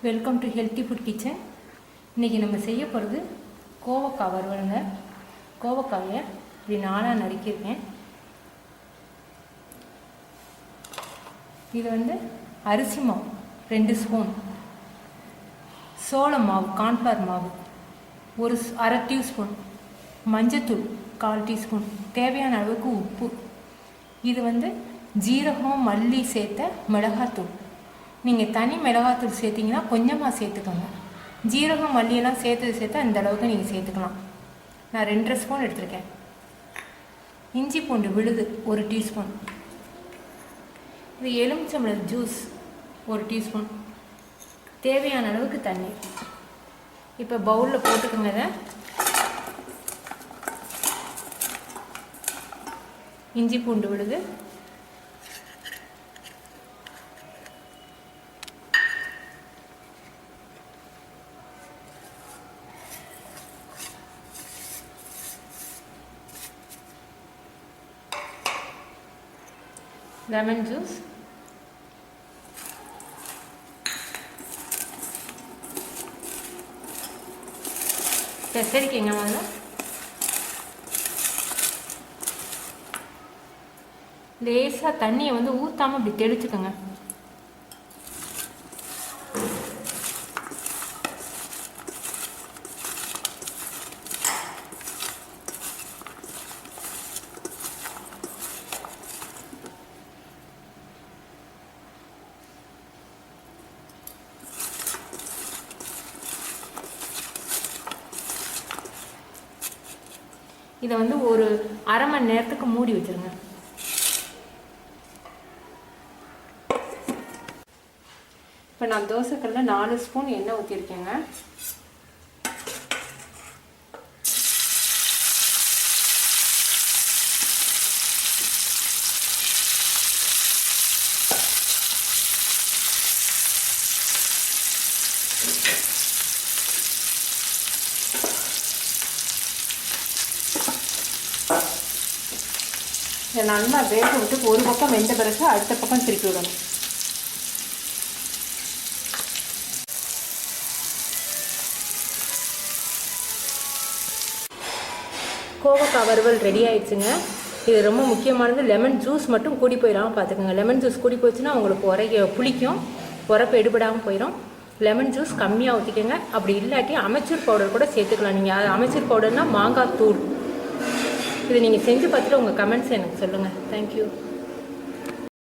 Welcome to healthy food kitchen. இன்றைக்கி நம்ம செய்ய போகிறது கோவக்காய் வறுவலுங்க. கோவக்காயை இப்படி நாளாக நறுக்கியிருக்கேன். இது அரிசி மாவு 2 ஸ்பூன், சோள மாவு கார்ன்ஃப்ளவர் மாவு ஒரு அரை டீஸ்பூன், மஞ்சத்தூள் 1/4 டீஸ்பூன், தேவையான அளவுக்கு உப்பு. இது ஜீரகம் மல்லி சேர்த்த மிளகாத்தூள். நீங்கள் தனி மிளகாத்தூள் சேர்த்திங்கன்னா கொஞ்சமாக சேர்த்துக்கோங்க. ஜீரகம் மல்லியெல்லாம் சேர்த்து அந்த அளவுக்கு நீங்கள் சேர்த்துக்கலாம். நான் 2 ஸ்பூன் எடுத்திருக்கேன். இஞ்சி பூண்டு விழுது 1 டீஸ்பூன். இது எலுமிச்சம்பழம் ஜூஸ் 1 டீஸ்பூன். தேவையான அளவுக்கு தண்ணி. இப்போ பவுலில் போட்டுக்கோங்க. இதை இஞ்சி பூண்டு விழுது, லெமன் ஜூஸ், பெசரிக்கங்க. முதல்ல லேசாக தண்ணியை ஊற்றாமல் இப்படி தெளிச்சுக்கோங்க. இதை ஒரு அரை மணி நேரத்துக்கு மூடி வச்சிருங்க. இப்போ நான் தோசைக்கல்ல 4 ஸ்பூன் எண்ணெய் ஊற்றிருக்கேங்க. இதை நல்லா வேக விட்டு ஒரு பக்கம் வெந்த பிறகு அடுத்த பக்கம் திருப்பி விடணும். கோவக்காய் வறுவல் ரெடி ஆயிடுச்சுங்க. இது ரொம்ப முக்கியமானது. லெமன் ஜூஸ் மட்டும் கூடி போயிடாமல் பார்த்துக்கோங்க. லெமன் ஜூஸ் கூடி போச்சுன்னா உங்களுக்கு புளிக்கும், உரப்பு எடுபடாமல் போயிடும். லெமன் ஜூஸ் கம்மியாக ஊற்றிக்கோங்க. அப்படி இல்லாட்டி அமெச்சூர் பவுடர் கூட சேர்த்துக்கலாம். நீங்கள் அது அமெச்சூர் பவுடர்னால் மாங்காய் தூள். இதை நீங்கள் செஞ்சு பார்த்துட்டு உங்கள் கமெண்ட்ஸ் எனக்கு சொல்லுங்கள். தேங்க்யூ.